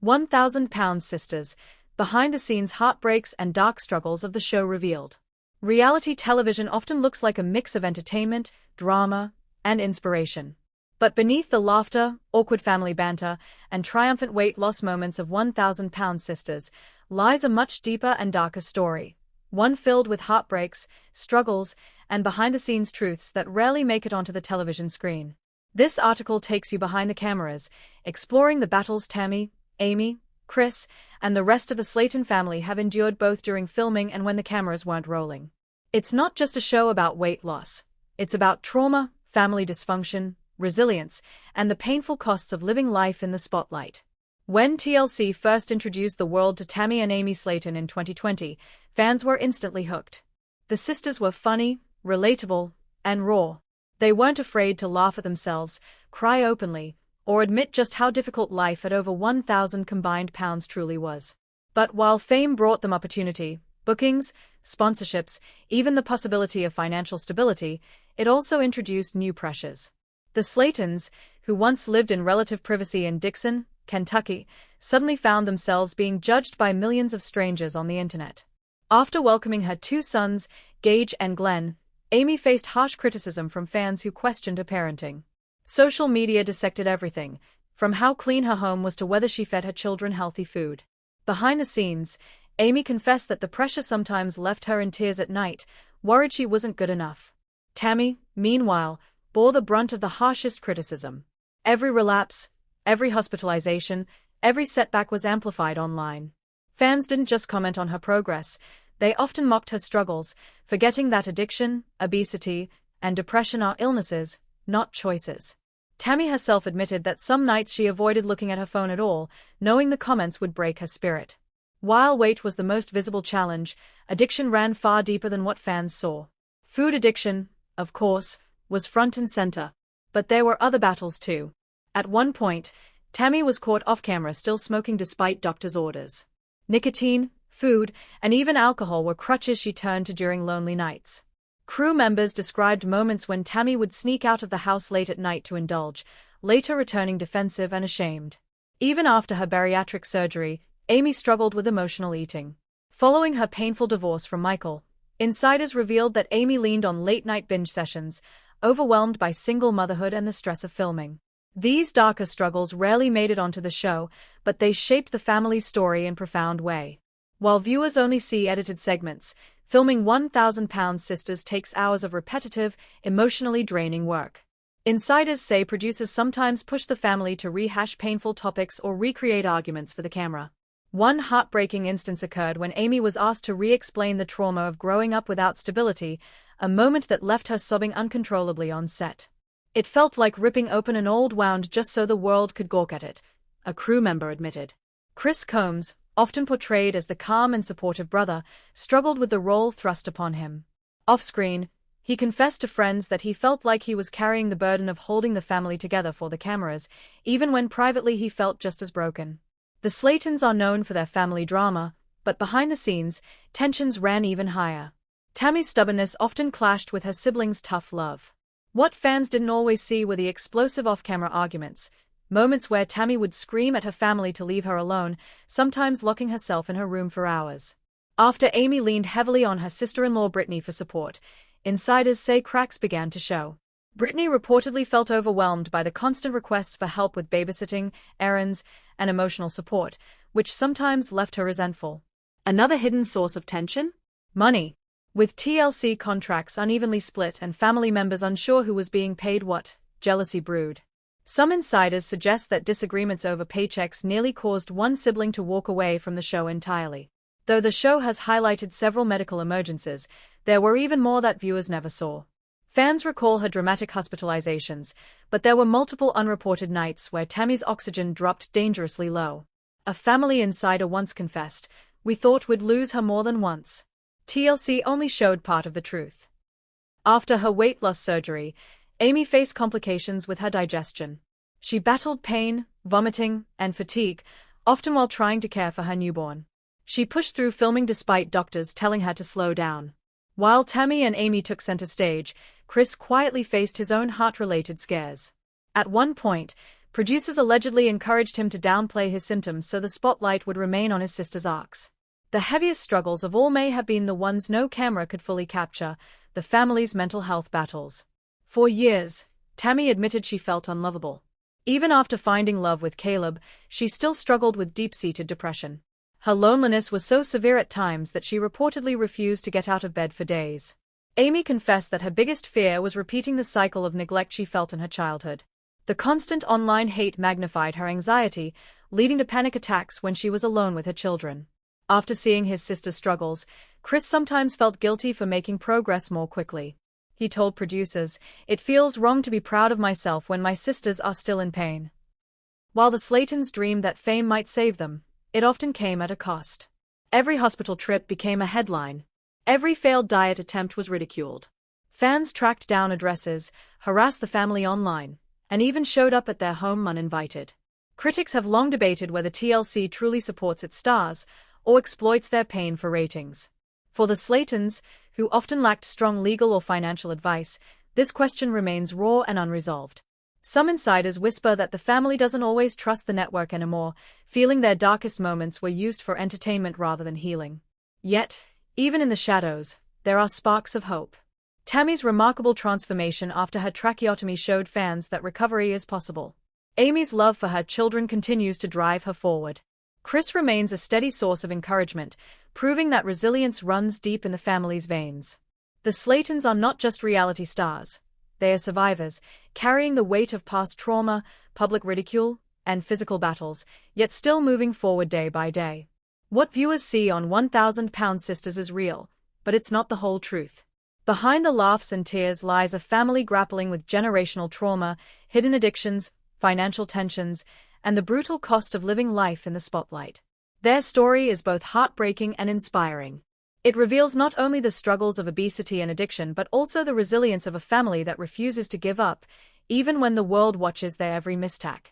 1,000-pound sisters, behind-the-scenes heartbreaks and dark struggles of the show revealed. Reality television often looks like a mix of entertainment, drama, and inspiration. But beneath the laughter, awkward family banter, and triumphant weight loss moments of 1,000-pound sisters lies a much deeper and darker story, one filled with heartbreaks, struggles, and behind-the-scenes truths that rarely make it onto the television screen. This article takes you behind the cameras, exploring the battles Tammy, Amy, Chris, and the rest of the Slayton family have endured both during filming and when the cameras weren't rolling. It's not just a show about weight loss. It's about trauma, family dysfunction, resilience, and the painful costs of living life in the spotlight. When TLC first introduced the world to Tammy and Amy Slayton in 2020, fans were instantly hooked. The sisters were funny, relatable, and raw. They weren't afraid to laugh at themselves, cry openly, or admit just how difficult life at over 1,000 combined pounds truly was. But while fame brought them opportunity, bookings, sponsorships, even the possibility of financial stability, it also introduced new pressures. The Slaytons, who once lived in relative privacy in Dixon, Kentucky, suddenly found themselves being judged by millions of strangers on the internet. After welcoming her two sons, Gage and Glenn, Amy faced harsh criticism from fans who questioned her parenting. Social media dissected everything, from how clean her home was to whether she fed her children healthy food. Behind the scenes, Amy confessed that the pressure sometimes left her in tears at night, worried she wasn't good enough. Tammy, meanwhile, bore the brunt of the harshest criticism. Every relapse, every hospitalization, every setback was amplified online. Fans didn't just comment on her progress, they often mocked her struggles, forgetting that addiction, obesity, and depression are illnesses, not choices. Tammy herself admitted that some nights she avoided looking at her phone at all, knowing the comments would break her spirit. While weight was the most visible challenge, addiction ran far deeper than what fans saw. Food addiction, of course, was front and center. But there were other battles too. At one point, Tammy was caught off-camera still smoking despite doctors' orders. Nicotine, food, and even alcohol were crutches she turned to during lonely nights. Crew members described moments when Tammy would sneak out of the house late at night to indulge, later returning defensive and ashamed. Even after her bariatric surgery, Amy struggled with emotional eating. Following her painful divorce from Michael, insiders revealed that Amy leaned on late-night binge sessions, overwhelmed by single motherhood and the stress of filming. These darker struggles rarely made it onto the show, but they shaped the family's story in a profound way. While viewers only see edited segments, filming 1,000-pound sisters takes hours of repetitive, emotionally draining work. Insiders say producers sometimes push the family to rehash painful topics or recreate arguments for the camera. One heartbreaking instance occurred when Amy was asked to re-explain the trauma of growing up without stability, a moment that left her sobbing uncontrollably on set. It felt like ripping open an old wound just so the world could gawk at it, a crew member admitted. Chris Combs, often portrayed as the calm and supportive brother, struggled with the role thrust upon him. Off-screen, he confessed to friends that he felt like he was carrying the burden of holding the family together for the cameras, even when privately he felt just as broken. The Slaytons are known for their family drama, but behind the scenes, tensions ran even higher. Tammy's stubbornness often clashed with her siblings' tough love. What fans didn't always see were the explosive off-camera arguments, moments where Tammy would scream at her family to leave her alone, sometimes locking herself in her room for hours. After Amy leaned heavily on her sister-in-law Brittany for support, insiders say cracks began to show. Brittany reportedly felt overwhelmed by the constant requests for help with babysitting, errands, and emotional support, which sometimes left her resentful. Another hidden source of tension? Money. With TLC contracts unevenly split and family members unsure who was being paid what, jealousy brewed. Some insiders suggest that disagreements over paychecks nearly caused one sibling to walk away from the show entirely. Though the show has highlighted several medical emergencies, there were even more that viewers never saw. Fans recall her dramatic hospitalizations, but there were multiple unreported nights where Tammy's oxygen dropped dangerously low. A family insider once confessed, "We thought we'd lose her more than once." TLC only showed part of the truth. After her weight loss surgery, Amy faced complications with her digestion. She battled pain, vomiting, and fatigue, often while trying to care for her newborn. She pushed through filming despite doctors telling her to slow down. While Tammy and Amy took center stage, Chris quietly faced his own heart-related scares. At one point, Producers allegedly encouraged him to downplay his symptoms so the spotlight would remain on his sister's arcs. The heaviest struggles of all may have been the ones no camera could fully capture, the family's mental health battles. For years, Tammy admitted she felt unlovable. Even after finding love with Caleb, she still struggled with deep-seated depression. Her loneliness was so severe at times that she reportedly refused to get out of bed for days. Amy confessed that her biggest fear was repeating the cycle of neglect she felt in her childhood. The constant online hate magnified her anxiety, leading to panic attacks when she was alone with her children. After seeing his sister's struggles, Chris sometimes felt guilty for making progress more quickly. He told producers, "It feels wrong to be proud of myself when my sisters are still in pain." While the Slaytons dreamed that fame might save them, it often came at a cost. Every hospital trip became a headline. Every failed diet attempt was ridiculed. Fans tracked down addresses, harassed the family online, and even showed up at their home uninvited. Critics have long debated whether TLC truly supports its stars or exploits their pain for ratings. For the Slaytons, who often lacked strong legal or financial advice, this question remains raw and unresolved. Some insiders whisper that the family doesn't always trust the network anymore, feeling their darkest moments were used for entertainment rather than healing. Yet, even in the shadows, there are sparks of hope. Tammy's remarkable transformation after her tracheotomy showed fans that recovery is possible. Amy's love for her children continues to drive her forward. Chris remains a steady source of encouragement, proving that resilience runs deep in the family's veins. The Slaytons are not just reality stars. They are survivors, carrying the weight of past trauma, public ridicule, and physical battles, yet still moving forward day by day. What viewers see on 1,000-Pound Sisters is real, but it's not the whole truth. Behind the laughs and tears lies a family grappling with generational trauma, hidden addictions, financial tensions, and the brutal cost of living life in the spotlight. Their story is both heartbreaking and inspiring. It reveals not only the struggles of obesity and addiction but also the resilience of a family that refuses to give up, even when the world watches their every misstep.